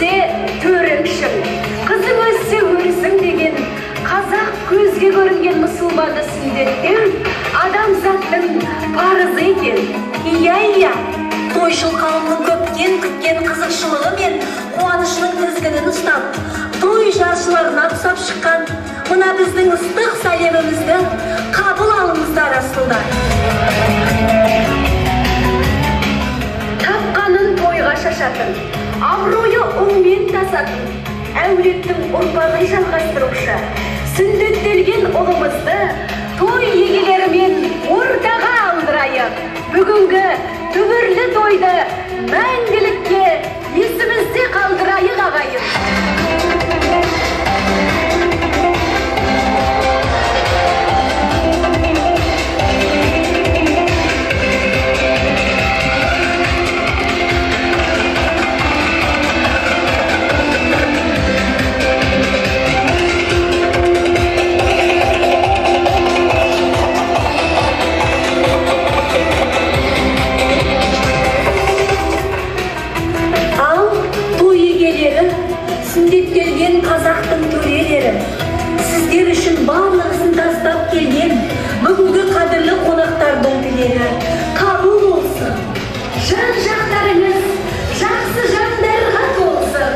өлсе төріңшің, қызың өлсе өрісің деген қазақ көзге көрінген мұсылманды сүндеттеу адамзаттың парызы екен. Иә, тойшыл қауымның көптен күткен қызықшылығы мен қуанышының тізгінін ұстап, той жаршыларына ұқсап шыққан мына біздің ыстық сәлемімізді қабыл алыңыздар асылдар. Тапқанын тойға шашатын, абыройы ұңмен тасатын, әулеттің ұрпағын жалғастырушы, сүндеттелген ұлымызды той егелерімен ортаға алдырайық. Бүгінгі түбірлі тойды мәңгілікке есімізде қалдырайық ағайын. Сүндеттелген қазақтың төрелері, сіздер үшін барлығысын тастап келген бүгінгі қадірлі қонақтардың тілері қабыл болсын. Жан-жақтарыңыз жақсы жандарға толсын.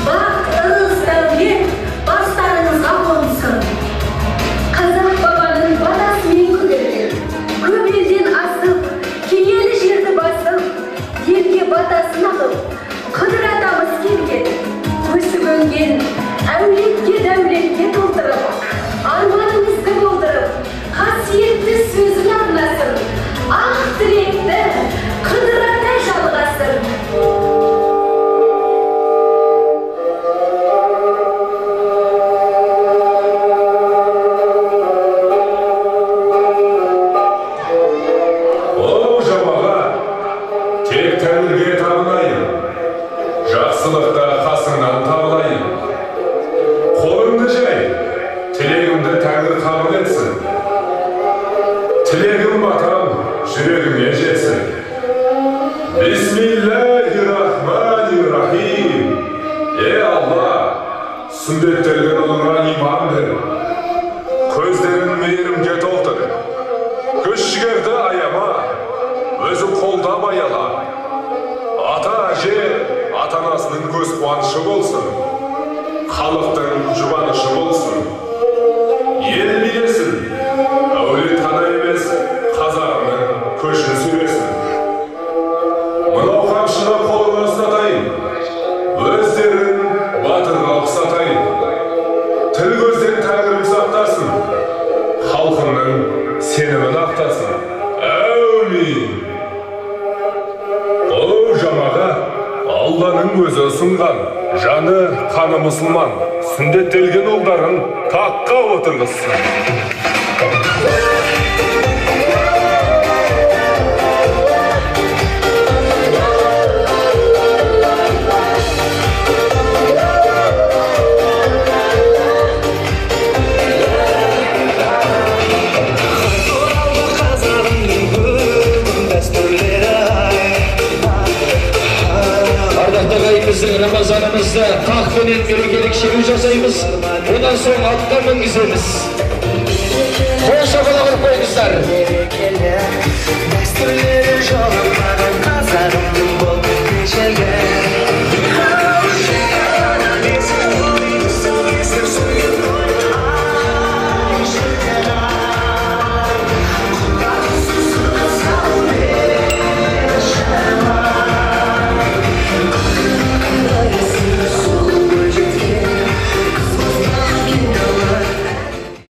Бақ, ырыс, дәулет бастарыңызға қонсын. Қазақ бабаның батасымен көтерген, көп елден асып, киелі жерді басып, елге батасын алып, Қыдыр атамыз келген. Көсі көнген, әулетке дәулетке толтырып, арманыңызды болдырып, қасиетті сөзін арнасын, ақ тілекті Қыдыр ата жалғасын. Оу жабаға, тек тәңірге табынайын, жақсылықта қасыңнан табылайын. Қолыңды жай, тілегімді тәңір қабыл етсін. Тілегім батам, жүрегіме жетсін. Бисмиллахир-рахманир-рахим. Алла, сүндеттелген ұлыңа иман бер. Көздерін мейірімге толтыр. Күш-жігерді аяма, өзі қолдап аяла. Ата-әже ата-анасының көз қуанышы болсын, халықтың жұбанышы болсын. Ел билесін, әулет қана емес, қазағының көшін сүресін. Мынау қамшыны қолына ұстатайын, өздерін батырға ұқсатайын. Тіл көзден тәңірім сақтасын, халқының сенімін ақтасын. Әумин. Оу жамаға, Алланың өзі ұсынған, жаны қаны мұсылман, сүндеттелген ұлдарын таққа отырғызсын. Bizдің Рамазанымызды тақпенен мерекелік шеру жасаймыз, одан соң атқа мінгіземіз. Қол шапалақ ұрып қойыңыздар.